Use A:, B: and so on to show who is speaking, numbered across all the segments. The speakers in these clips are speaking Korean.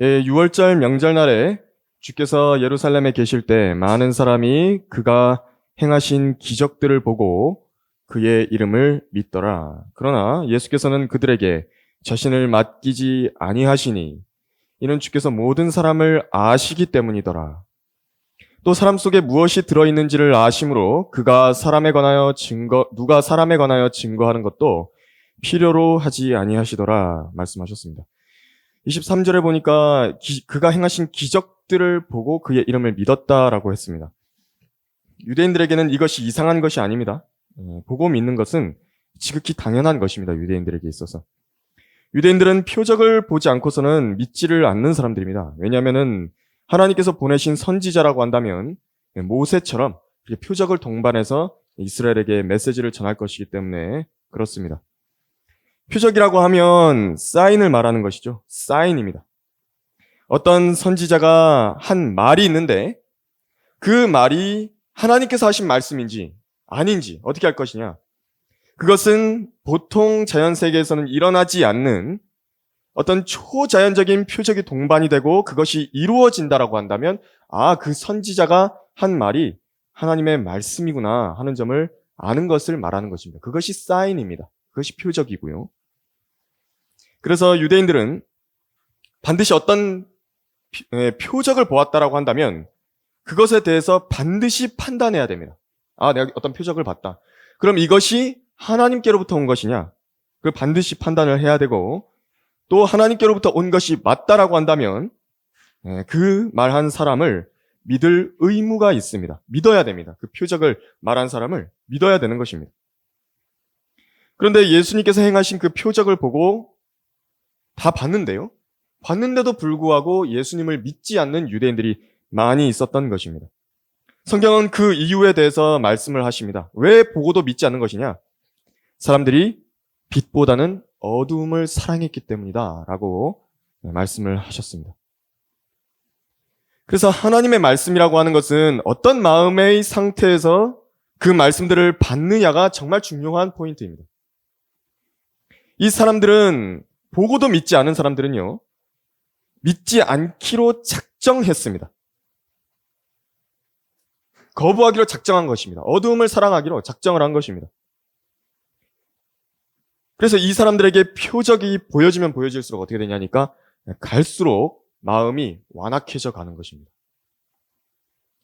A: 예, 6월절 명절날에 주께서 예루살렘에 계실 때 많은 사람이 그가 행하신 기적들을 보고 그의 이름을 믿더라. 그러나 예수께서는 그들에게 자신을 맡기지 아니하시니 이는 주께서 모든 사람을 아시기 때문이더라. 또 사람 속에 무엇이 들어있는지를 아심으로 누가 사람에 관하여 증거하는 것도 필요로 하지 아니하시더라 말씀하셨습니다. 23절에 보니까 그가 행하신 기적들을 보고 그의 이름을 믿었다라고 했습니다. 유대인들에게는 이것이 이상한 것이 아닙니다. 보고 믿는 것은 지극히 당연한 것입니다. 유대인들에게 있어서. 유대인들은 표적을 보지 않고서는 믿지를 않는 사람들입니다. 왜냐하면 하나님께서 보내신 선지자라고 한다면 모세처럼 표적을 동반해서 이스라엘에게 메시지를 전할 것이기 때문에 그렇습니다. 표적이라고 하면 사인을 말하는 것이죠. 사인입니다. 어떤 선지자가 한 말이 있는데 그 말이 하나님께서 하신 말씀인지 아닌지 어떻게 할 것이냐. 그것은 보통 자연 세계에서는 일어나지 않는 어떤 초자연적인 표적이 동반이 되고 그것이 이루어진다라고 한다면 그 선지자가 한 말이 하나님의 말씀이구나 하는 점을 아는 것을 말하는 것입니다. 그것이 사인입니다. 그것이 표적이고요. 그래서 유대인들은 반드시 어떤 표적을 보았다라고 한다면 그것에 대해서 반드시 판단해야 됩니다. 내가 어떤 표적을 봤다. 그럼 이것이 하나님께로부터 온 것이냐? 그걸 반드시 판단을 해야 되고 또 하나님께로부터 온 것이 맞다라고 한다면 그 말한 사람을 믿을 의무가 있습니다. 믿어야 됩니다. 그 표적을 말한 사람을 믿어야 되는 것입니다. 그런데 예수님께서 행하신 그 표적을 보고 다 봤는데요. 봤는데도 불구하고 예수님을 믿지 않는 유대인들이 많이 있었던 것입니다. 성경은 그 이유에 대해서 말씀을 하십니다. 왜 보고도 믿지 않는 것이냐? 사람들이 빛보다는 어두움을 사랑했기 때문이다 라고 말씀을 하셨습니다. 그래서 하나님의 말씀이라고 하는 것은 어떤 마음의 상태에서 그 말씀들을 받느냐가 정말 중요한 포인트입니다. 이 사람들은 보고도 믿지 않은 사람들은요, 믿지 않기로 작정했습니다. 거부하기로 작정한 것입니다. 어두움을 사랑하기로 작정을 한 것입니다. 그래서 이 사람들에게 표적이 보여지면 보여질수록 어떻게 되냐니까 갈수록 마음이 완악해져 가는 것입니다.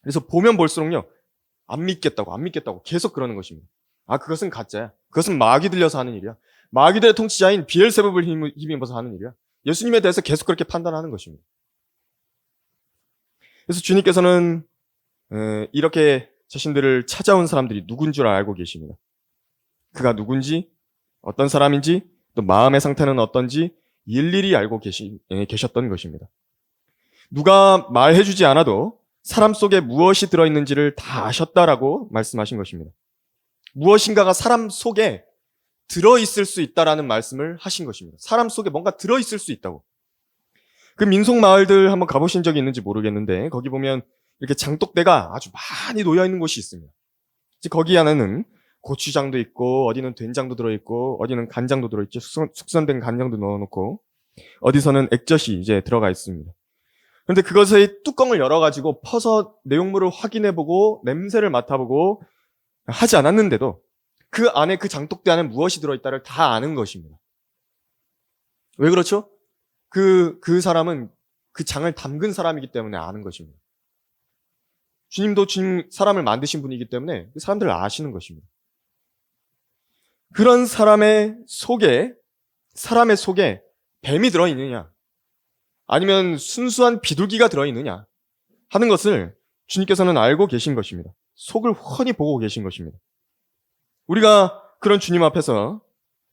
A: 그래서 보면 볼수록요, 안 믿겠다고 계속 그러는 것입니다. 그것은 가짜야. 그것은 마귀 들려서 하는 일이야. 마귀들의 통치자인 비엘세붑을 힘입어서 하는 일이야. 예수님에 대해서 계속 그렇게 판단하는 것입니다. 그래서 주님께서는 이렇게 자신들을 찾아온 사람들이 누군 줄 알고 계십니다. 그가 누군지, 어떤 사람인지, 또 마음의 상태는 어떤지 일일이 알고 계셨던 것입니다. 누가 말해주지 않아도 사람 속에 무엇이 들어있는지를 다 아셨다라고 말씀하신 것입니다. 무엇인가가 사람 속에 들어있을 수 있다라는 말씀을 하신 것입니다. 사람 속에 뭔가 들어있을 수 있다고. 그 민속 마을들 한번 가보신 적이 있는지 모르겠는데 거기 보면 이렇게 장독대가 아주 많이 놓여있는 곳이 있습니다. 거기 안에는 고추장도 있고 어디는 된장도 들어있고 어디는 간장도 들어있죠. 숙성된 간장도 넣어놓고 어디서는 액젓이 이제 들어가 있습니다. 그런데 그것의 뚜껑을 열어가지고 퍼서 내용물을 확인해보고 냄새를 맡아보고 하지 않았는데도 그 안에 그 장독대 안에 무엇이 들어있다를 다 아는 것입니다. 왜 그렇죠? 그 사람은 그 장을 담근 사람이기 때문에 아는 것입니다. 주님도 사람을 만드신 분이기 때문에 그 사람들을 아시는 것입니다. 그런 사람의 속에 뱀이 들어있느냐 아니면 순수한 비둘기가 들어있느냐 하는 것을 주님께서는 알고 계신 것입니다. 속을 훤히 보고 계신 것입니다. 우리가 그런 주님 앞에서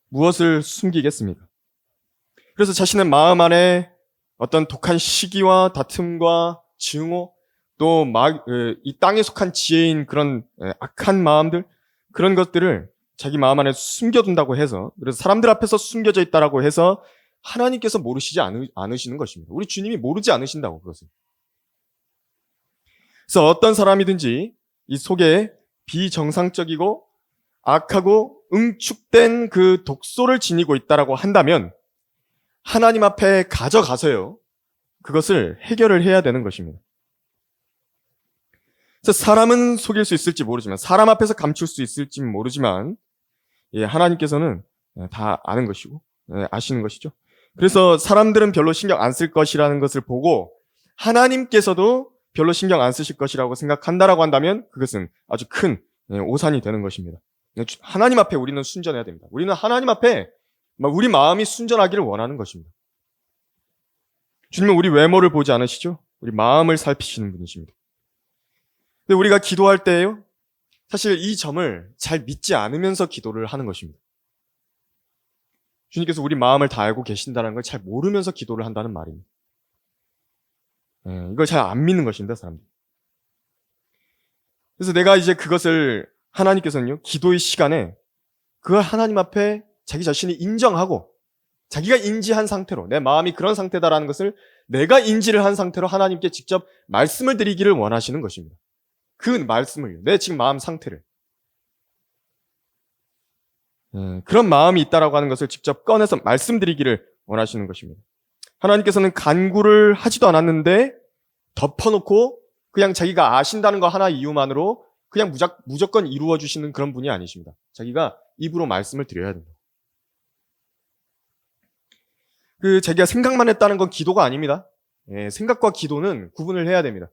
A: 무엇을 숨기겠습니까? 그래서 자신의 마음 안에 어떤 독한 시기와 다툼과 증오 또 이 땅에 속한 지혜인 그런 악한 마음들 그런 것들을 자기 마음 안에 숨겨둔다고 해서 그래서 사람들 앞에서 숨겨져 있다라고 해서 하나님께서 모르시지 않으시는 것입니다. 우리 주님이 모르지 않으신다고 그것을. 그래서 어떤 사람이든지 이 속에 비정상적이고 악하고 응축된 그 독소를 지니고 있다라고 한다면 하나님 앞에 가져가서요. 그것을 해결을 해야 되는 것입니다. 그래서 사람은 속일 수 있을지 모르지만, 사람 앞에서 감출 수 있을지 모르지만, 하나님께서는 다 아는 것이고, 아시는 것이죠. 그래서 사람들은 별로 신경 안 쓸 것이라는 것을 보고 하나님께서도 별로 신경 안 쓰실 것이라고 생각한다라고 한다면 그것은 아주 큰 오산이 되는 것입니다. 하나님 앞에 우리는 순전해야 됩니다. 우리는 하나님 앞에 우리 마음이 순전하기를 원하는 것입니다. 주님은 우리 외모를 보지 않으시죠? 우리 마음을 살피시는 분이십니다. 근데 우리가 기도할 때에요, 사실 이 점을 잘 믿지 않으면서 기도를 하는 것입니다. 주님께서 우리 마음을 다 알고 계신다는 걸 잘 모르면서 기도를 한다는 말입니다. 이걸 잘 안 믿는 것입니다, 사람들. 그래서 내가 이제 그것을 하나님께서는요, 기도의 시간에 그걸 하나님 앞에 자기 자신이 인정하고 자기가 인지한 상태로, 내 마음이 그런 상태다라는 것을 내가 인지를 한 상태로 하나님께 직접 말씀을 드리기를 원하시는 것입니다. 그 말씀을요, 내 지금 마음 상태를. 그런 마음이 있다라고 하는 것을 직접 꺼내서 말씀드리기를 원하시는 것입니다. 하나님께서는 간구를 하지도 않았는데 덮어놓고 그냥 자기가 아신다는 거 하나 이유만으로 그냥 무조건 이루어 주시는 그런 분이 아니십니다. 자기가 입으로 말씀을 드려야 됩니다. 자기가 생각만 했다는 건 기도가 아닙니다. 생각과 기도는 구분을 해야 됩니다.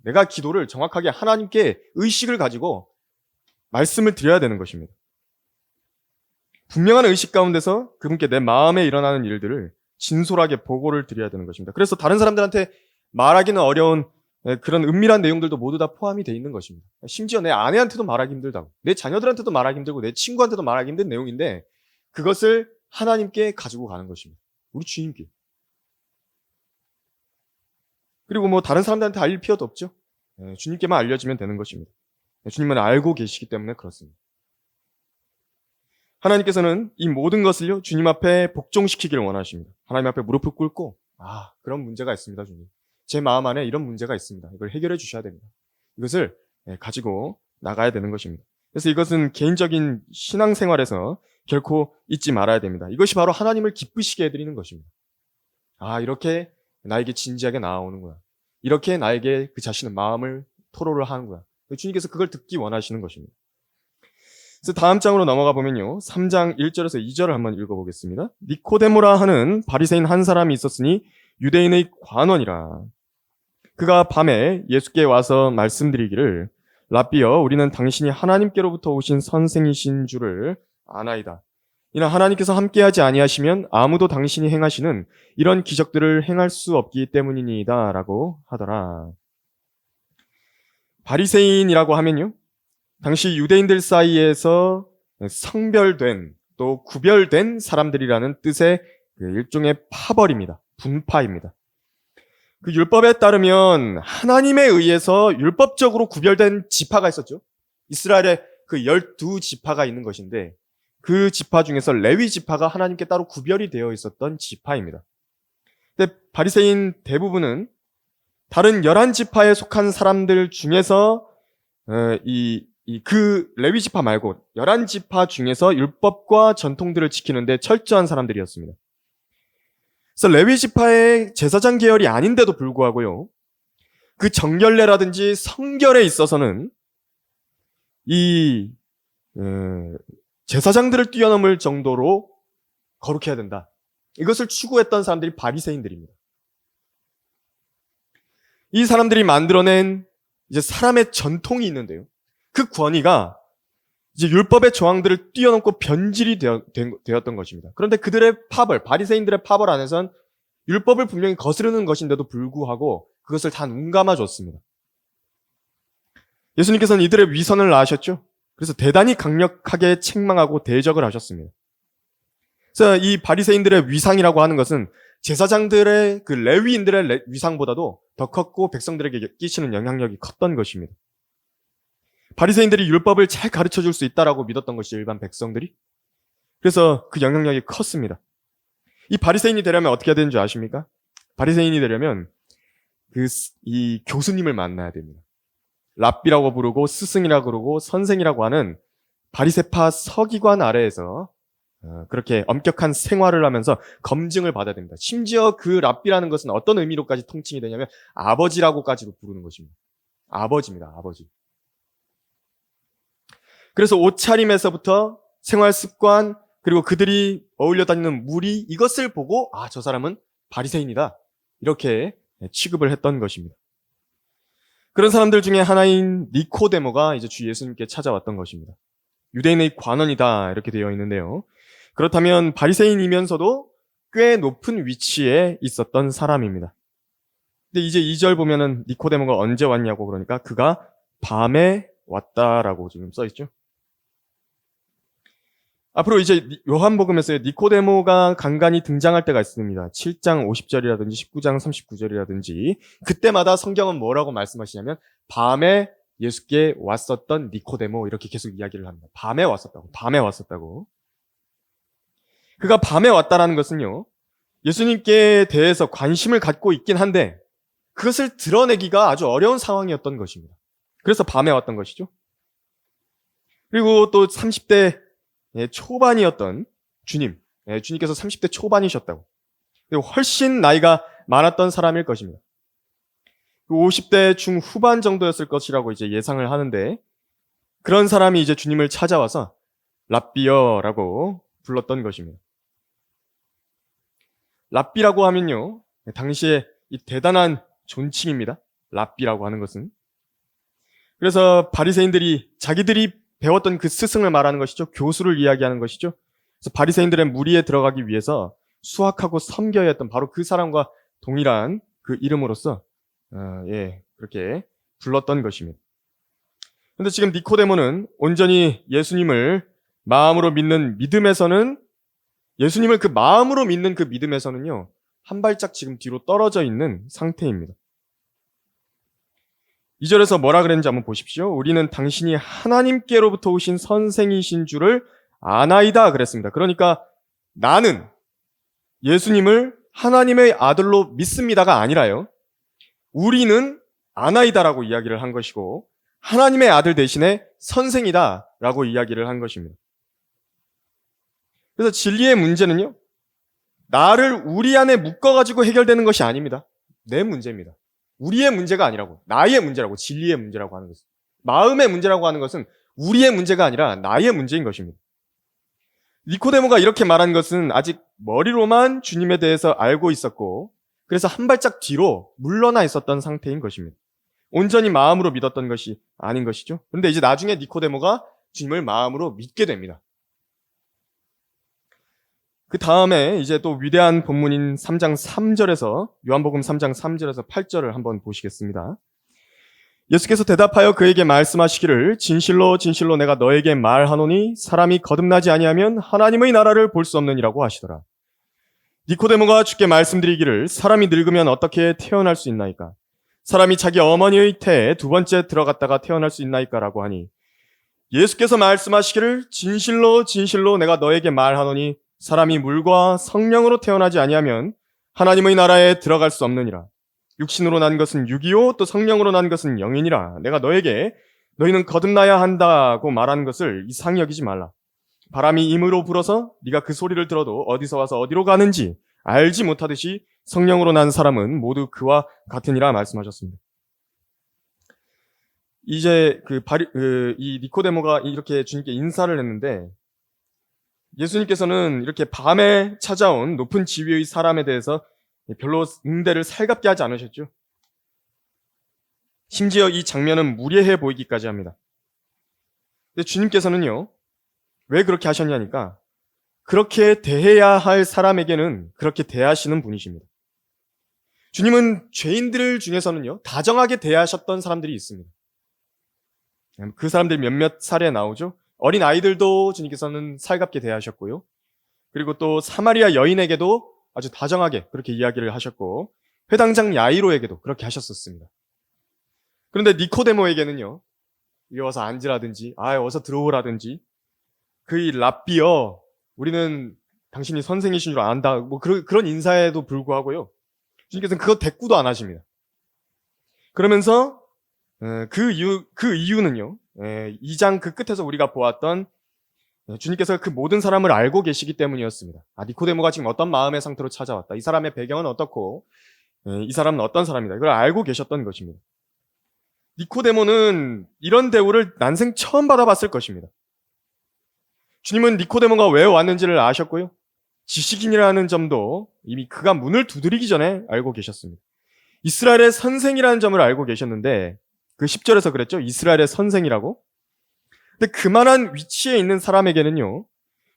A: 내가 기도를 정확하게 하나님께 의식을 가지고 말씀을 드려야 되는 것입니다. 분명한 의식 가운데서 그분께 내 마음에 일어나는 일들을 진솔하게 보고를 드려야 되는 것입니다. 그래서 다른 사람들한테 말하기는 어려운 그런 은밀한 내용들도 모두 다 포함이 되어 있는 것입니다. 심지어 내 아내한테도 말하기 힘들다고, 내 자녀들한테도 말하기 힘들고, 내 친구한테도 말하기 힘든 내용인데 그것을 하나님께 가지고 가는 것입니다. 우리 주님께. 그리고 다른 사람들한테 알릴 필요도 없죠. 주님께만 알려지면 되는 것입니다. 주님은 알고 계시기 때문에 그렇습니다. 하나님께서는 이 모든 것을요, 주님 앞에 복종시키기를 원하십니다. 하나님 앞에 무릎을 꿇고, 그런 문제가 있습니다, 주님. 제 마음 안에 이런 문제가 있습니다. 이걸 해결해 주셔야 됩니다. 이것을 가지고 나가야 되는 것입니다. 그래서 이것은 개인적인 신앙생활에서 결코 잊지 말아야 됩니다. 이것이 바로 하나님을 기쁘시게 해드리는 것입니다. 이렇게 나에게 진지하게 나아오는구나. 이렇게 나에게 그 자신의 마음을 토로를 하는구나. 주님께서 그걸 듣기 원하시는 것입니다. 그래서 다음 장으로 넘어가 보면요, 3장 1절에서 2절을 한번 읽어보겠습니다. 니코데모라 하는 바리새인 한 사람이 있었으니 유대인의 관원이라. 그가 밤에 예수께 와서 말씀드리기를, 랍비여, 우리는 당신이 하나님께로부터 오신 선생이신 줄을 아나이다. 이나 하나님께서 함께하지 아니하시면 아무도 당신이 행하시는 이런 기적들을 행할 수 없기 때문이니이다 라고 하더라. 바리새인이라고 하면요, 당시 유대인들 사이에서 성별된, 또 구별된 사람들이라는 뜻의 일종의 파벌입니다. 분파입니다. 그 율법에 따르면 하나님에 의해서 율법적으로 구별된 지파가 있었죠. 이스라엘에 그 12지파가 있는 것인데 그 지파 중에서 레위 지파가 하나님께 따로 구별이 되어 있었던 지파입니다. 근데 바리새인 대부분은 다른 11지파에 속한 사람들 중에서 그 레위 지파 말고 11지파 중에서 율법과 전통들을 지키는데 철저한 사람들이었습니다. 그래서 레위 지파의 제사장 계열이 아닌데도 불구하고요, 그 정결례라든지 성결에 있어서는 이 제사장들을 뛰어넘을 정도로 거룩해야 된다. 이것을 추구했던 사람들이 바리새인들입니다. 이 사람들이 만들어낸 이제 사람의 전통이 있는데요, 그 권위가 이제 율법의 조항들을 뛰어넘고 변질이 되었던 것입니다. 그런데 그들의 파벌, 바리새인들의 파벌 안에선 율법을 분명히 거스르는 것인데도 불구하고 그것을 다 눈감아줬습니다. 예수님께서는 이들의 위선을 아셨죠? 그래서 대단히 강력하게 책망하고 대적을 하셨습니다. 그래서 이 바리새인들의 위상이라고 하는 것은 제사장들의 그 레위인들의 위상보다도 더 컸고 백성들에게 끼치는 영향력이 컸던 것입니다. 바리새인들이 율법을 잘 가르쳐줄 수 있다라고 믿었던 것이 일반 백성들이. 그래서 그 영향력이 컸습니다. 이 바리새인이 되려면 어떻게 해야 되는 줄 아십니까? 바리새인이 되려면 이 교수님을 만나야 됩니다. 랍비라고 부르고 스승이라고 부르고 선생이라고 하는 바리새파 서기관 아래에서 그렇게 엄격한 생활을 하면서 검증을 받아야 됩니다. 심지어 그 랍비라는 것은 어떤 의미로까지 통칭이 되냐면 아버지라고까지도 부르는 것입니다. 아버지입니다. 아버지. 그래서 옷차림에서부터 생활 습관, 그리고 그들이 어울려 다니는 무리, 이것을 보고 저 사람은 바리새인이다, 이렇게 취급을 했던 것입니다. 그런 사람들 중에 하나인 니코데모가 이제 주 예수님께 찾아왔던 것입니다. 유대인의 관원이다, 이렇게 되어 있는데요. 그렇다면 바리새인이면서도 꽤 높은 위치에 있었던 사람입니다. 근데 이제 2절 보면은 니코데모가 언제 왔냐고 그러니까 그가 밤에 왔다라고 지금 써 있죠. 앞으로 이제 요한복음에서 니코데모가 간간히 등장할 때가 있습니다. 7장 50절이라든지 19장 39절이라든지 그때마다 성경은 뭐라고 말씀하시냐면 밤에 예수께 왔었던 니코데모, 이렇게 계속 이야기를 합니다. 밤에 왔었다고. 밤에 왔었다고. 그가 밤에 왔다라는 것은요, 예수님께 대해서 관심을 갖고 있긴 한데 그것을 드러내기가 아주 어려운 상황이었던 것입니다. 그래서 밤에 왔던 것이죠. 그리고 또 30대 초반이었던 주님, 주님께서 30대 초반이셨다고. 그리고 훨씬 나이가 많았던 사람일 것입니다. 50대 중후반 정도였을 것이라고 이제 예상을 하는데, 그런 사람이 이제 주님을 찾아와서 랍비여라고 불렀던 것입니다. 랍비라고 하면요, 당시에 이 대단한 존칭입니다. 랍비라고 하는 것은. 그래서 바리새인들이 자기들이 배웠던 그 스승을 말하는 것이죠. 교수를 이야기하는 것이죠. 그래서 바리새인들의 무리에 들어가기 위해서 수학하고 섬겨야 했던 바로 그 사람과 동일한 그 이름으로서 그렇게 불렀던 것입니다. 그런데 지금 니코데모는 온전히 예수님을 마음으로 믿는 믿음에서는, 예수님을 그 마음으로 믿는 그 믿음에서는요, 한 발짝 지금 뒤로 떨어져 있는 상태입니다. 2절에서 뭐라 그랬는지 한번 보십시오. 우리는 당신이 하나님께로부터 오신 선생이신 줄을 아나이다 그랬습니다. 그러니까 나는 예수님을 하나님의 아들로 믿습니다가 아니라요, 우리는 아나이다라고 이야기를 한 것이고 하나님의 아들 대신에 선생이다라고 이야기를 한 것입니다. 그래서 진리의 문제는요, 나를 우리 안에 묶어가지고 해결되는 것이 아닙니다. 내 문제입니다. 우리의 문제가 아니라고, 나의 문제라고, 진리의 문제라고 하는 것은, 마음의 문제라고 하는 것은 우리의 문제가 아니라 나의 문제인 것입니다. 니코데모가 이렇게 말한 것은 아직 머리로만 주님에 대해서 알고 있었고, 그래서 한 발짝 뒤로 물러나 있었던 상태인 것입니다. 온전히 마음으로 믿었던 것이 아닌 것이죠. 그런데 이제 나중에 니코데모가 주님을 마음으로 믿게 됩니다. 그 다음에 이제 또 위대한 본문인 3장 3절에서, 요한복음 3장 3절에서 8절을 한번 보시겠습니다. 예수께서 대답하여 그에게 말씀하시기를 진실로 진실로 내가 너에게 말하노니 사람이 거듭나지 아니하면 하나님의 나라를 볼 수 없느니라고 하시더라. 니코데모가 주께 말씀드리기를 사람이 늙으면 어떻게 태어날 수 있나이까? 사람이 자기 어머니의 태에 두 번째 들어갔다가 태어날 수 있나이까? 라고 하니 예수께서 말씀하시기를 진실로 진실로 내가 너에게 말하노니 사람이 물과 성령으로 태어나지 아니하면 하나님의 나라에 들어갈 수 없느니라. 육신으로 난 것은 육이요 또 성령으로 난 것은 영이니라. 내가 너에게 너희는 거듭나야 한다고 말한 것을 이상히 여기지 말라. 바람이 임으로 불어서 네가 그 소리를 들어도 어디서 와서 어디로 가는지 알지 못하듯이 성령으로 난 사람은 모두 그와 같으니라 말씀하셨습니다. 이제 이 니코데모가 이렇게 주님께 인사를 했는데, 예수님께서는 이렇게 밤에 찾아온 높은 지위의 사람에 대해서 별로 응대를 살갑게 하지 않으셨죠. 심지어 이 장면은 무례해 보이기까지 합니다. 근데 주님께서는요, 왜 그렇게 하셨냐니까, 그렇게 대해야 할 사람에게는 그렇게 대하시는 분이십니다. 주님은 죄인들 중에서는요, 다정하게 대하셨던 사람들이 있습니다. 그 사람들 몇몇 사례 나오죠. 어린 아이들도 주님께서는 살갑게 대하셨고요. 그리고 또 사마리아 여인에게도 아주 다정하게 그렇게 이야기를 하셨고, 회당장 야이로에게도 그렇게 하셨었습니다. 그런데 니코데모에게는요, 여기 와서 앉으라든지, 어서 들어오라든지, 그 랍비여, 우리는 당신이 선생이신 줄 안다, 뭐 그런 인사에도 불구하고요, 주님께서는 그거 대꾸도 안 하십니다. 그러면서 그 이유는요, 2장 그 끝에서 우리가 보았던 주님께서 그 모든 사람을 알고 계시기 때문이었습니다. 니코데모가 지금 어떤 마음의 상태로 찾아왔다. 이 사람의 배경은 어떻고, 이 사람은 어떤 사람이다. 이걸 알고 계셨던 것입니다. 니코데모는 이런 대우를 난생 처음 받아봤을 것입니다. 주님은 니코데모가 왜 왔는지를 아셨고요. 지식인이라는 점도 이미 그가 문을 두드리기 전에 알고 계셨습니다. 이스라엘의 선생이라는 점을 알고 계셨는데 그 10절에서 그랬죠. 이스라엘의 선생이라고. 근데 그만한 위치에 있는 사람에게는요.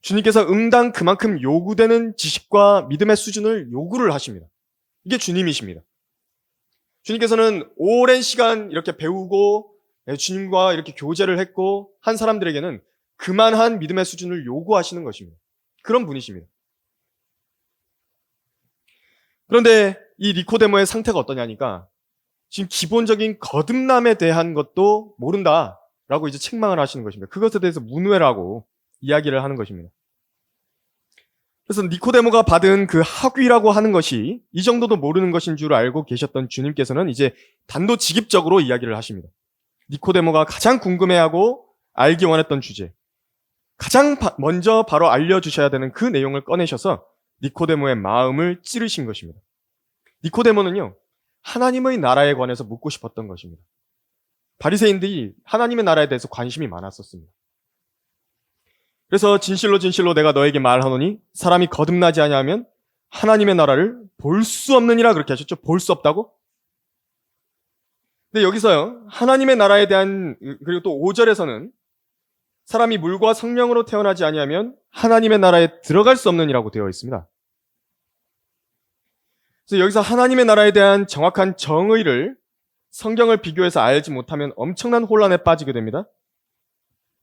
A: 주님께서 응당 그만큼 요구되는 지식과 믿음의 수준을 요구를 하십니다. 이게 주님이십니다. 주님께서는 오랜 시간 이렇게 배우고 주님과 이렇게 교제를 했고 한 사람들에게는 그만한 믿음의 수준을 요구하시는 것입니다. 그런 분이십니다. 그런데 이 니코데모의 상태가 어떠냐니까 지금 기본적인 거듭남에 대한 것도 모른다라고 이제 책망을 하시는 것입니다. 그것에 대해서 문외라고 이야기를 하는 것입니다. 그래서 니코데모가 받은 그 학위라고 하는 것이 이 정도도 모르는 것인 줄 알고 계셨던 주님께서는 이제 단도직입적으로 이야기를 하십니다. 니코데모가 가장 궁금해하고 알기 원했던 주제, 가장 먼저 바로 알려주셔야 되는 그 내용을 꺼내셔서 니코데모의 마음을 찌르신 것입니다. 니코데모는요, 하나님의 나라에 관해서 묻고 싶었던 것입니다. 바리새인들이 하나님의 나라에 대해서 관심이 많았었습니다. 그래서 진실로 진실로 내가 너에게 말하노니 사람이 거듭나지 아니하면 하나님의 나라를 볼 수 없느니라 그렇게 하셨죠. 볼 수 없다고? 근데 여기서요, 하나님의 나라에 대한, 그리고 또 5절에서는 사람이 물과 성령으로 태어나지 아니하면 하나님의 나라에 들어갈 수 없느니라고 되어 있습니다. 그래서 여기서 하나님의 나라에 대한 정확한 정의를 성경을 비교해서 알지 못하면 엄청난 혼란에 빠지게 됩니다.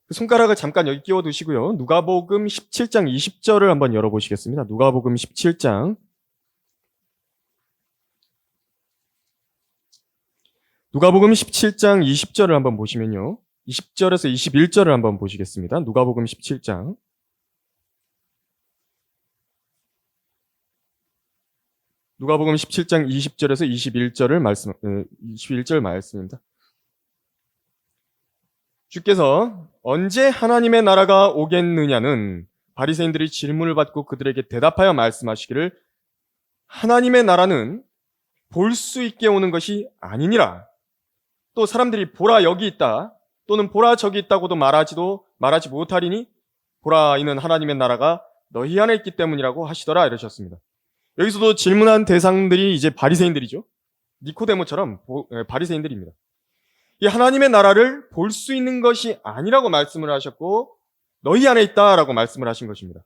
A: 그 손가락을 잠깐 여기 끼워 두시고요. 누가복음 17장 20절을 한번 열어보시겠습니다. 누가복음 17장. 누가복음 17장 20절을 한번 보시면요. 20절에서 21절을 한번 보시겠습니다. 누가복음 17장. 누가복음 17장 20절에서 21절 말씀입니다. 주께서 언제 하나님의 나라가 오겠느냐는 바리새인들이 질문을 받고 그들에게 대답하여 말씀하시기를 하나님의 나라는 볼 수 있게 오는 것이 아니니라. 또 사람들이 보라 여기 있다 또는 보라 저기 있다고도 말하지 못하리니 보라 이는 하나님의 나라가 너희 안에 있기 때문이라고 하시더라 이러셨습니다. 여기서도 질문한 대상들이 이제 바리새인들이죠. 니코데모처럼 바리새인들입니다. 이 하나님의 나라를 볼 수 있는 것이 아니라고 말씀을 하셨고 너희 안에 있다라고 말씀을 하신 것입니다.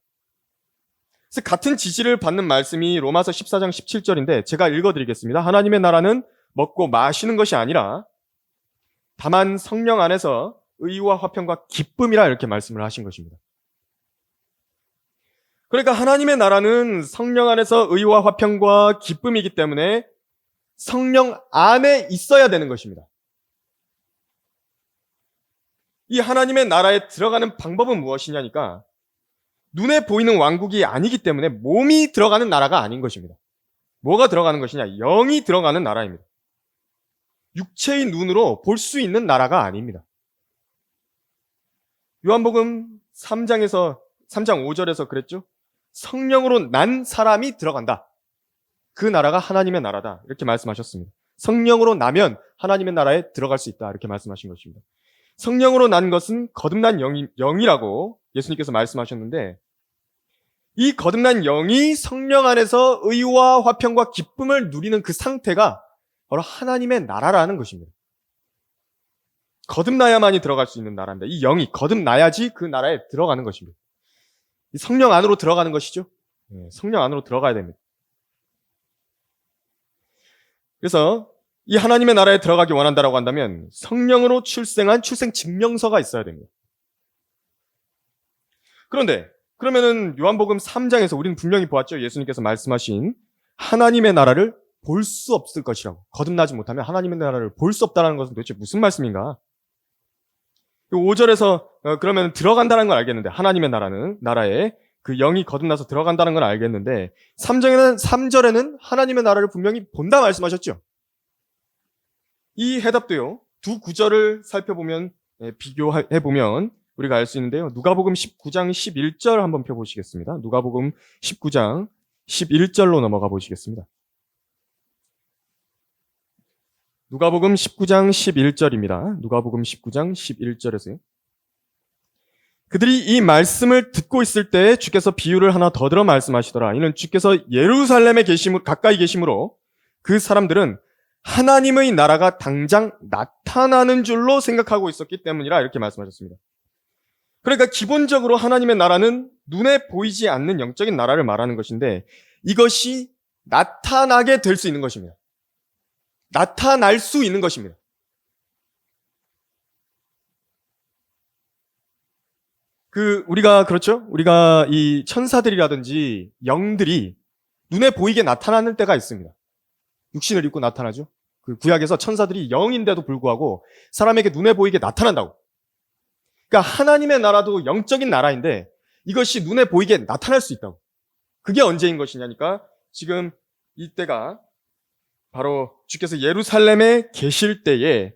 A: 그래서 같은 지시를 받는 말씀이 로마서 14장 17절인데 제가 읽어드리겠습니다. 하나님의 나라는 먹고 마시는 것이 아니라 다만 성령 안에서 의와 화평과 기쁨이라 이렇게 말씀을 하신 것입니다. 그러니까 하나님의 나라는 성령 안에서 의와 화평과 기쁨이기 때문에 성령 안에 있어야 되는 것입니다. 이 하나님의 나라에 들어가는 방법은 무엇이냐니까 눈에 보이는 왕국이 아니기 때문에 몸이 들어가는 나라가 아닌 것입니다. 뭐가 들어가는 것이냐? 영이 들어가는 나라입니다. 육체의 눈으로 볼 수 있는 나라가 아닙니다. 요한복음 3장 5절에서 그랬죠? 성령으로 난 사람이 들어간다. 그 나라가 하나님의 나라다. 이렇게 말씀하셨습니다. 성령으로 나면 하나님의 나라에 들어갈 수 있다. 이렇게 말씀하신 것입니다. 성령으로 난 것은 거듭난 영이라고 예수님께서 말씀하셨는데 이 거듭난 영이 성령 안에서 의와 화평과 기쁨을 누리는 그 상태가 바로 하나님의 나라라는 것입니다. 거듭나야만이 들어갈 수 있는 나라입니다. 이 영이 거듭나야지 그 나라에 들어가는 것입니다. 이 성령 안으로 들어가는 것이죠. 성령 안으로 들어가야 됩니다. 그래서 이 하나님의 나라에 들어가기 원한다라고 한다면 성령으로 출생한 출생 증명서가 있어야 됩니다. 그런데 그러면은 요한복음 3장에서 우리는 분명히 보았죠. 예수님께서 말씀하신 하나님의 나라를 볼 수 없을 것이라고. 거듭나지 못하면 하나님의 나라를 볼 수 없다는 것은 도대체 무슨 말씀인가? 5절에서 그러면 들어간다는 걸 알겠는데 하나님의 나라에 그 영이 거듭나서 들어간다는 걸 알겠는데 3절에는 하나님의 나라를 분명히 본다 말씀하셨죠. 이 해답도요. 두 구절을 살펴보면 비교해보면 우리가 알 수 있는데요. 누가복음 19장 11절 한번 펴보시겠습니다. 누가복음 19장 11절로 넘어가 보시겠습니다. 누가복음 19장 11절입니다. 누가복음 19장 11절에서요. 그들이 이 말씀을 듣고 있을 때 주께서 비유를 하나 더 들어 말씀하시더라. 이는 주께서 예루살렘에 가까이 계심으로 그 사람들은 하나님의 나라가 당장 나타나는 줄로 생각하고 있었기 때문이라 이렇게 말씀하셨습니다. 그러니까 기본적으로 하나님의 나라는 눈에 보이지 않는 영적인 나라를 말하는 것인데 이것이 나타나게 될 수 있는 것입니다. 나타날 수 있는 것입니다. 우리가 이 천사들이라든지 영들이 눈에 보이게 나타나는 때가 있습니다. 육신을 입고 나타나죠. 그 구약에서 천사들이 영인데도 불구하고 사람에게 눈에 보이게 나타난다고. 그러니까 하나님의 나라도 영적인 나라인데 이것이 눈에 보이게 나타날 수 있다고. 그게 언제인 것이냐니까 지금 이때가 바로 주께서 예루살렘에 계실 때에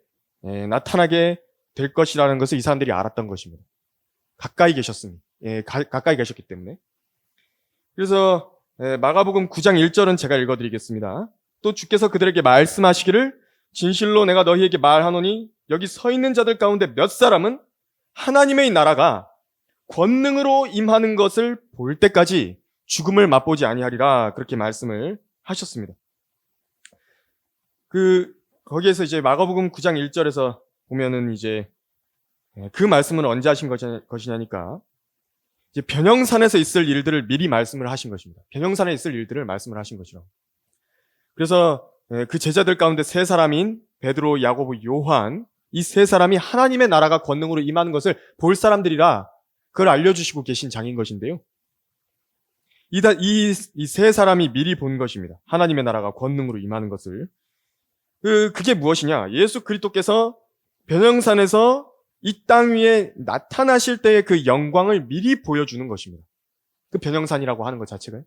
A: 나타나게 될 것이라는 것을 이 사람들이 알았던 것입니다. 가까이 계셨으니, 가까이 계셨기 때문에. 그래서 마가복음 9장 1절은 제가 읽어드리겠습니다. 또 주께서 그들에게 말씀하시기를 진실로 내가 너희에게 말하노니 여기 서 있는 자들 가운데 몇 사람은 하나님의 나라가 권능으로 임하는 것을 볼 때까지 죽음을 맛보지 아니하리라 그렇게 말씀을 하셨습니다. 거기에서 이제 마가복음 9장 1절에서 보면은 이제 그 말씀은 언제 하신 것이냐니까 이제 변형산에서 있을 일들을 미리 말씀을 하신 것입니다. 변형산에 있을 일들을 말씀을 하신 것이라고. 그래서 그 제자들 가운데 세 사람인 베드로, 야고보, 요한 이 세 사람이 하나님의 나라가 권능으로 임하는 것을 볼 사람들이라 그걸 알려주시고 계신 장인 것인데요. 이 세 사람이 미리 본 것입니다. 하나님의 나라가 권능으로 임하는 것을. 그게 무엇이냐? 예수 그리스도께서 변형산에서 이 땅 위에 나타나실 때의 그 영광을 미리 보여주는 것입니다. 그 변형산이라고 하는 것 자체가.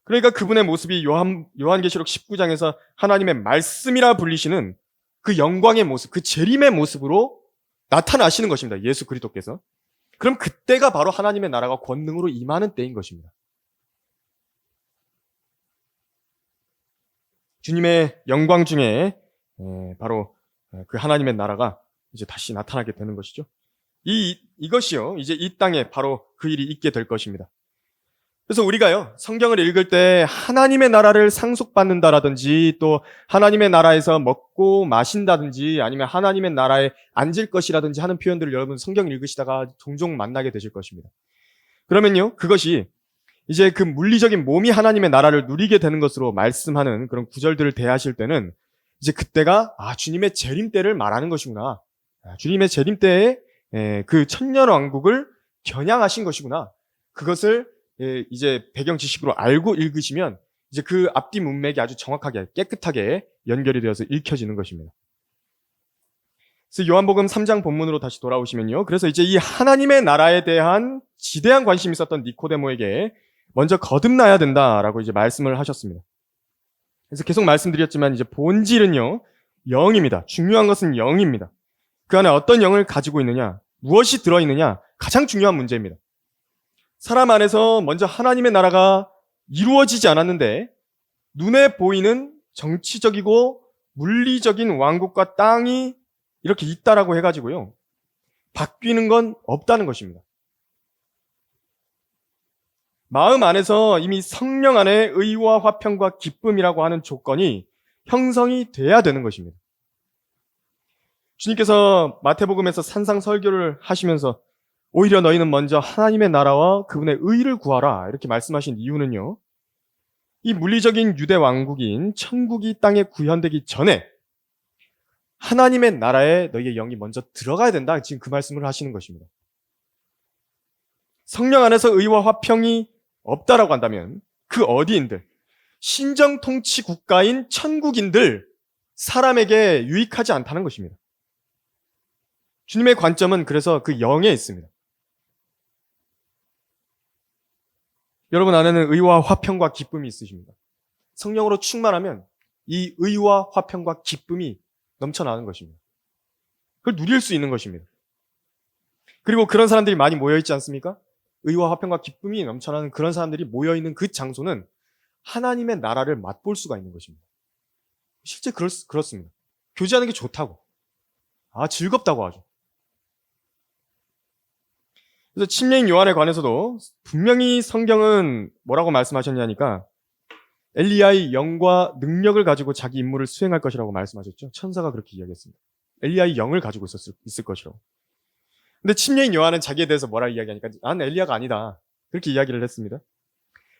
A: 그러니까 그분의 모습이 요한계시록 19장에서 하나님의 말씀이라 불리시는 그 영광의 모습, 그 재림의 모습으로 나타나시는 것입니다. 예수 그리스도께서. 그럼 그때가 바로 하나님의 나라가 권능으로 임하는 때인 것입니다. 주님의 영광 중에 바로 그 하나님의 나라가 이제 다시 나타나게 되는 것이죠. 이것이요, 이제 이 땅에 바로 그 일이 있게 될 것입니다. 그래서 우리가요, 성경을 읽을 때 하나님의 나라를 상속받는다라든지 또 하나님의 나라에서 먹고 마신다든지 아니면 하나님의 나라에 앉을 것이라든지 하는 표현들을 여러분 성경 읽으시다가 종종 만나게 되실 것입니다. 그러면요, 그것이 이제 그 물리적인 몸이 하나님의 나라를 누리게 되는 것으로 말씀하는 그런 구절들을 대하실 때는 이제 그때가 주님의 재림 때를 말하는 것이구나. 주님의 재림 때에 그 천년왕국을 겨냥하신 것이구나. 그것을 이제 배경 지식으로 알고 읽으시면 이제 그 앞뒤 문맥이 아주 정확하게 깨끗하게 연결이 되어서 읽혀지는 것입니다. 그래서 요한복음 3장 본문으로 다시 돌아오시면요. 그래서 이제 이 하나님의 나라에 대한 지대한 관심이 있었던 니코데모에게 먼저 거듭나야 된다라고 이제 말씀을 하셨습니다. 그래서 계속 말씀드렸지만 이제 본질은요, 영입니다. 중요한 것은 영입니다. 그 안에 어떤 영을 가지고 있느냐, 무엇이 들어있느냐, 가장 중요한 문제입니다. 사람 안에서 먼저 하나님의 나라가 이루어지지 않았는데 눈에 보이는 정치적이고 물리적인 왕국과 땅이 이렇게 있다라고 해가지고요, 바뀌는 건 없다는 것입니다. 마음 안에서 이미 성령 안에 의와 화평과 기쁨이라고 하는 조건이 형성이 돼야 되는 것입니다. 주님께서 마태복음에서 산상 설교를 하시면서 오히려 너희는 먼저 하나님의 나라와 그분의 의를 구하라 이렇게 말씀하신 이유는요, 이 물리적인 유대 왕국인 천국이 땅에 구현되기 전에 하나님의 나라에 너희의 영이 먼저 들어가야 된다, 지금 그 말씀을 하시는 것입니다. 성령 안에서 의와 화평이 없다라고 한다면 그 어디인들, 신정통치 국가인 천국인들 사람에게 유익하지 않다는 것입니다. 주님의 관점은 그래서 그 영에 있습니다. 여러분 안에는 의와 화평과 기쁨이 있으십니다. 성령으로 충만하면 이 의와 화평과 기쁨이 넘쳐나는 것입니다. 그걸 누릴 수 있는 것입니다. 그리고 그런 사람들이 많이 모여있지 않습니까? 의와 화평과 기쁨이 넘쳐나는 그런 사람들이 모여있는 그 장소는 하나님의 나라를 맛볼 수가 있는 것입니다. 실제 그렇습니다. 교제하는 게 좋다고. 즐겁다고 하죠. 그래서 침례인 요한에 관해서도 분명히 성경은 뭐라고 말씀하셨냐니까 엘리야의 영과 능력을 가지고 자기 임무를 수행할 것이라고 말씀하셨죠. 천사가 그렇게 이야기했습니다. 엘리야의 영을 가지고 있을 것이라고. 근데 침례인 요한은 자기에 대해서 뭐라 이야기하니까 난 엘리야가 아니다. 그렇게 이야기를 했습니다.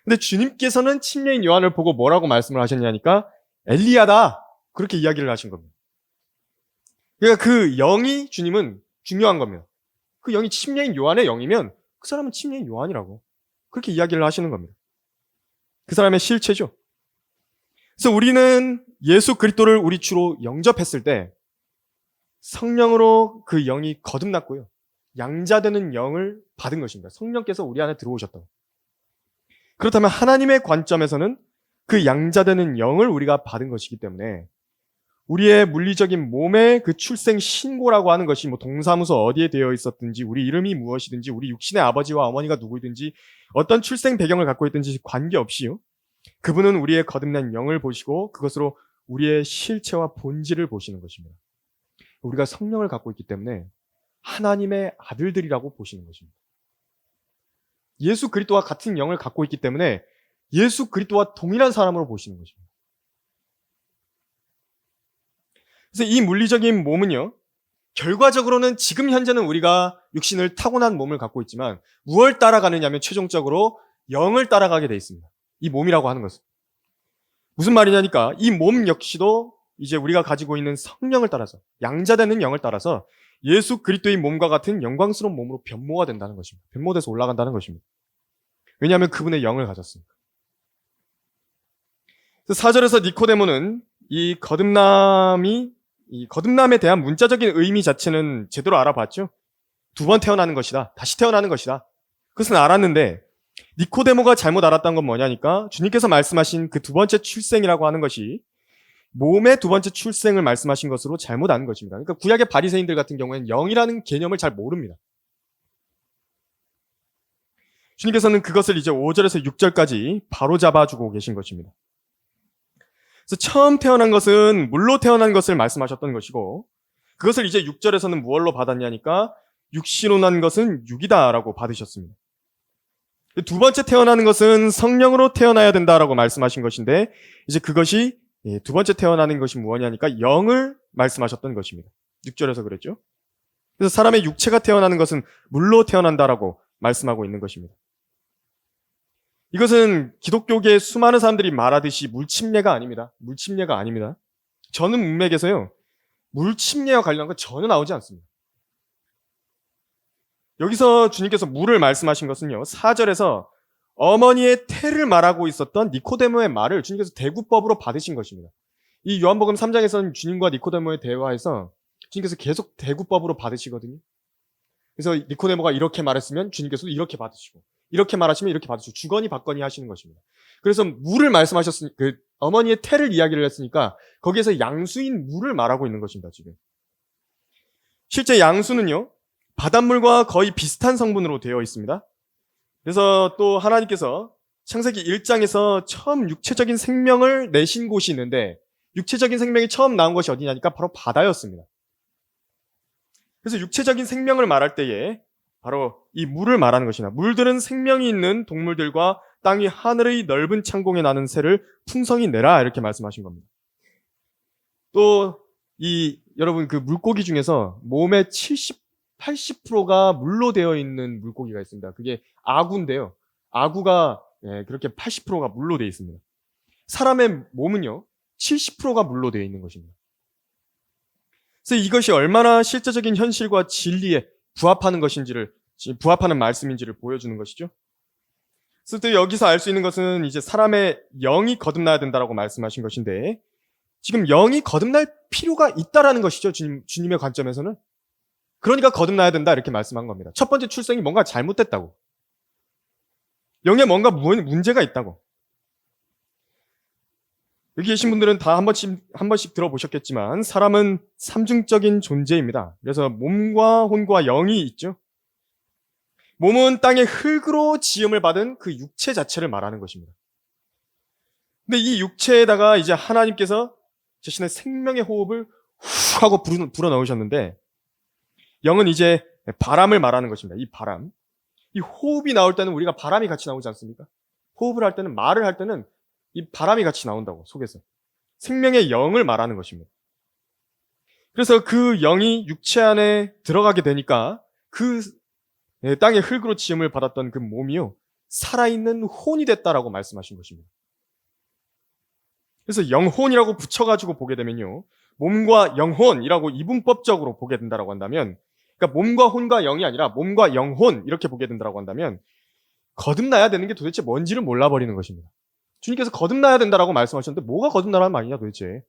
A: 근데 주님께서는 침례인 요한을 보고 뭐라고 말씀을 하셨냐니까 엘리야다. 그렇게 이야기를 하신 겁니다. 그러니까 그 영이 주님은 중요한 겁니다. 그 영이 침례인 요한의 영이면 그 사람은 침례인 요한이라고. 그렇게 이야기를 하시는 겁니다. 그 사람의 실체죠. 그래서 우리는 예수 그리스도를 우리 주로 영접했을 때 성령으로 그 영이 거듭났고요. 양자되는 영을 받은 것입니다. 성령께서 우리 안에 들어오셨다고. 그렇다면 하나님의 관점에서는 그 양자되는 영을 우리가 받은 것이기 때문에 우리의 물리적인 몸의 그 출생 신고라고 하는 것이 뭐 동사무소 어디에 되어 있었든지 우리 이름이 무엇이든지 우리 육신의 아버지와 어머니가 누구이든지 어떤 출생 배경을 갖고 있든지 관계없이요. 그분은 우리의 거듭난 영을 보시고 그것으로 우리의 실체와 본질을 보시는 것입니다. 우리가 성령을 갖고 있기 때문에 하나님의 아들들이라고 보시는 것입니다. 예수 그리스도와 같은 영을 갖고 있기 때문에 예수 그리스도와 동일한 사람으로 보시는 것입니다. 그래서 이 물리적인 몸은요, 결과적으로는 지금 현재는 우리가 육신을 타고난 몸을 갖고 있지만 무엇을 따라가느냐면 최종적으로 영을 따라가게 돼 있습니다. 이 몸이라고 하는 것은. 무슨 말이냐니까 이 몸 역시도 이제 우리가 가지고 있는 성령을 따라서 양자되는 영을 따라서 예수 그리스도의 몸과 같은 영광스러운 몸으로 변모가 된다는 것입니다. 변모돼서 올라간다는 것입니다. 왜냐하면 그분의 영을 가졌으니까. 그래서 4절에서 니코데모는 이 거듭남에 대한 문자적인 의미 자체는 제대로 알아봤죠. 2번 태어나는 것이다. 다시 태어나는 것이다. 그것은 알았는데 니코데모가 잘못 알았던 건 뭐냐니까 주님께서 말씀하신 그 2번째 출생이라고 하는 것이 몸의 2번째 출생을 말씀하신 것으로 잘못 아는 것입니다. 그러니까 구약의 바리새인들 같은 경우에는 영이라는 개념을 잘 모릅니다. 주님께서는 그것을 이제 5절에서 6절까지 바로 잡아주고 계신 것입니다. 그래서 처음 태어난 것은 물로 태어난 것을 말씀하셨던 것이고 그것을 이제 6절에서는 무엇로 받았냐니까 육신으로 난 것은 육이다라고 받으셨습니다. 2번째 태어나는 것은 성령으로 태어나야 된다라고 말씀하신 것인데 이제 그것이 2번째 태어나는 것이 무엇이냐니까 영을 말씀하셨던 것입니다. 6절에서 그랬죠. 그래서 사람의 육체가 태어나는 것은 물로 태어난다라고 말씀하고 있는 것입니다. 이것은 기독교계의 수많은 사람들이 말하듯이 물침례가 아닙니다. 물침례가 아닙니다. 저는 문맥에서요. 물침례와 관련한 건 전혀 나오지 않습니다. 여기서 주님께서 물을 말씀하신 것은요. 4절에서 어머니의 태를 말하고 있었던 니코데모의 말을 주님께서 대구법으로 받으신 것입니다. 이 요한복음 3장에서는 주님과 니코데모의 대화에서 주님께서 계속 대구법으로 받으시거든요. 그래서 니코데모가 이렇게 말했으면 주님께서도 이렇게 받으시고 이렇게 말하시면 이렇게 받으시고 주거니 받거니 하시는 것입니다. 그래서 물을 말씀하셨으니 그 어머니의 태를 이야기를 했으니까 거기에서 양수인 물을 말하고 있는 것입니다. 지금 실제 양수는요. 바닷물과 거의 비슷한 성분으로 되어 있습니다. 그래서 또 하나님께서 창세기 1장에서 처음 육체적인 생명을 내신 곳이 있는데 육체적인 생명이 처음 나온 것이 어디냐니까 바로 바다였습니다. 그래서 육체적인 생명을 말할 때에 바로 이 물을 말하는 것이나 물들은 생명이 있는 동물들과 땅 위 하늘의 넓은 창공에 나는 새를 풍성히 내라 이렇게 말씀하신 겁니다. 또 여러분 그 물고기 중에서 몸의 80%가 물로 되어 있는 물고기가 있습니다. 그게 아구인데요. 아구가 그렇게 80%가 물로 되어 있습니다. 사람의 몸은요. 70%가 물로 되어 있는 것입니다. 그래서 이것이 얼마나 실제적인 현실과 진리에 부합하는 말씀인지를 보여주는 것이죠. 그래서 또 여기서 알 수 있는 것은 이제 사람의 영이 거듭나야 된다라고 말씀하신 것인데 지금 영이 거듭날 필요가 있다라는 것이죠. 주님의 관점에서는. 그러니까 거듭나야 된다 이렇게 말씀한 겁니다. 첫 번째 출생이 뭔가 잘못됐다고. 영에 뭔가 문제가 있다고. 여기 계신 분들은 다 한 번씩 들어보셨겠지만 사람은 삼중적인 존재입니다. 그래서 몸과 혼과 영이 있죠. 몸은 땅의 흙으로 지음을 받은 그 육체 자체를 말하는 것입니다. 근데 이 육체에다가 이제 하나님께서 자신의 생명의 호흡을 후 하고 불어 넣으셨는데, 영은 이제 바람을 말하는 것입니다. 이 바람. 이 호흡이 나올 때는 우리가 바람이 같이 나오지 않습니까? 호흡을 할 때는, 말을 할 때는 이 바람이 같이 나온다고, 속에서. 생명의 영을 말하는 것입니다. 그래서 그 영이 육체 안에 들어가게 되니까 그 땅의 흙으로 지음을 받았던 그 몸이요, 살아있는 혼이 됐다라고 말씀하신 것입니다. 그래서 영혼이라고 붙여가지고 보게 되면요, 몸과 영혼이라고 이분법적으로 보게 된다라고 한다면, 그러니까 몸과 혼과 영이 아니라 몸과 영혼 이렇게 보게 된다라고 한다면, 거듭나야 되는 게 도대체 뭔지를 몰라버리는 것입니다. 주님께서 거듭나야 된다라고 말씀하셨는데 뭐가 거듭나라는 말이냐 도대체.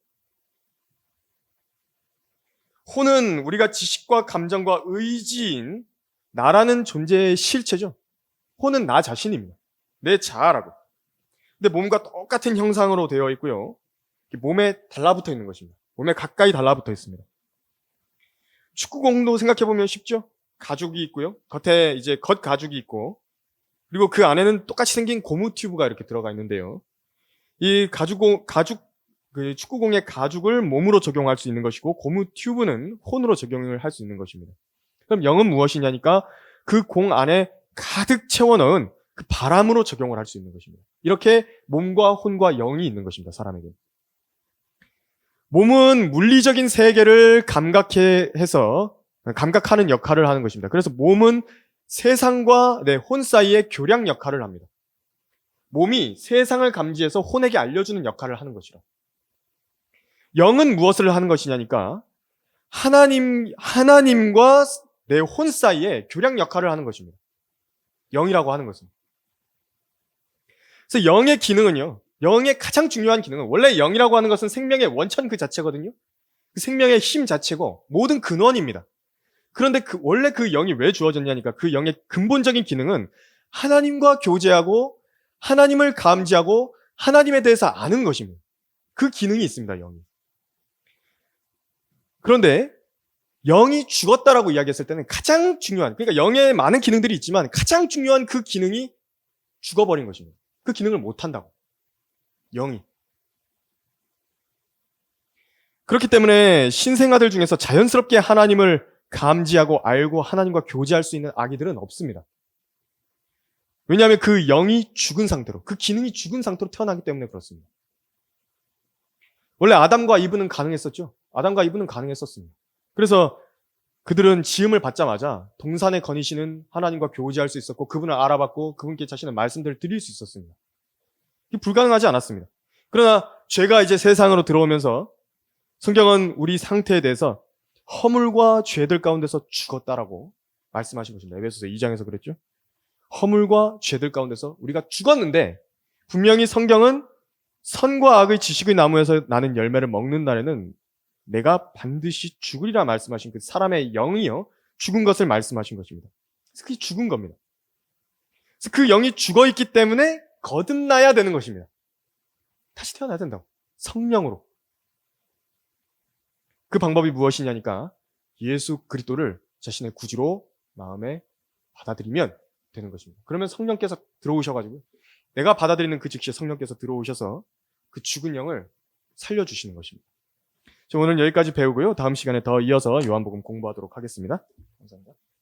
A: 혼은 우리가 지식과 감정과 의지인 나라는 존재의 실체죠. 혼은 나 자신입니다. 내 자아라고. 근데 몸과 똑같은 형상으로 되어 있고요, 몸에 달라붙어 있는 것입니다. 몸에 가까이 달라붙어 있습니다. 축구공도 생각해보면 쉽죠? 가죽이 있고요, 겉에 이제 겉가죽이 있고, 그리고 그 안에는 똑같이 생긴 고무 튜브가 이렇게 들어가 있는데요, 이 그 축구공의 가죽을 몸으로 적용할 수 있는 것이고, 고무 튜브는 혼으로 적용을 할 수 있는 것입니다. 그럼 영은 무엇이냐니까, 그 공 안에 가득 채워 넣은 그 바람으로 적용을 할 수 있는 것입니다. 이렇게 몸과 혼과 영이 있는 것입니다, 사람에게. 몸은 물리적인 세계를 감각하는 역할을 하는 것입니다. 그래서 몸은 세상과 내 혼 사이의 교량 역할을 합니다. 몸이 세상을 감지해서 혼에게 알려주는 역할을 하는 것이라. 영은 무엇을 하는 것이냐니까, 하나님과 내 혼 사이에 교량 역할을 하는 것입니다. 영이라고 하는 것은. 그래서 영의 기능은요, 영의 가장 중요한 기능은, 원래 영이라고 하는 것은 생명의 원천 그 자체거든요. 그 생명의 힘 자체고 모든 근원입니다. 그런데 원래 그 영이 왜 주어졌냐니까, 그 영의 근본적인 기능은 하나님과 교제하고 하나님을 감지하고 하나님에 대해서 아는 것입니다. 그 기능이 있습니다, 영이. 그런데 영이 죽었다라고 이야기했을 때는 가장 중요한, 그러니까 영에 많은 기능들이 있지만 가장 중요한 그 기능이 죽어버린 것입니다. 그 기능을 못한다고, 영이. 그렇기 때문에 신생아들 중에서 자연스럽게 하나님을 감지하고 알고 하나님과 교제할 수 있는 아기들은 없습니다. 왜냐하면 그 영이 죽은 상태로, 그 기능이 죽은 상태로 태어나기 때문에 그렇습니다. 원래 아담과 이브는 가능했었죠. 아담과 이브는 가능했었습니다. 그래서 그들은 지음을 받자마자 동산에 거니시는 하나님과 교제할 수 있었고, 그분을 알아봤고 그분께 자신의 말씀들을 드릴 수 있었습니다. 이게 불가능하지 않았습니다. 그러나 죄가 이제 세상으로 들어오면서 성경은 우리 상태에 대해서 허물과 죄들 가운데서 죽었다라고 말씀하신 것입니다. 에베소서 2장에서 그랬죠. 허물과 죄들 가운데서 우리가 죽었는데, 분명히 성경은 선과 악의 지식의 나무에서 나는 열매를 먹는 날에는 내가 반드시 죽으리라 말씀하신 그 사람의 영이요, 죽은 것을 말씀하신 것입니다. 그래서 그게 죽은 겁니다. 그래서 그 영이 죽어있기 때문에 거듭나야 되는 것입니다. 다시 태어나야 된다고, 성령으로. 그 방법이 무엇이냐니까, 예수 그리스도를 자신의 구주로 마음에 받아들이면 되는 것입니다. 그러면 성령께서 들어오셔가지고, 내가 받아들이는 그 즉시에 성령께서 들어오셔서 그 죽은 영을 살려주시는 것입니다. 오늘 여기까지 배우고요, 다음 시간에 더 이어서 요한복음 공부하도록 하겠습니다. 감사합니다.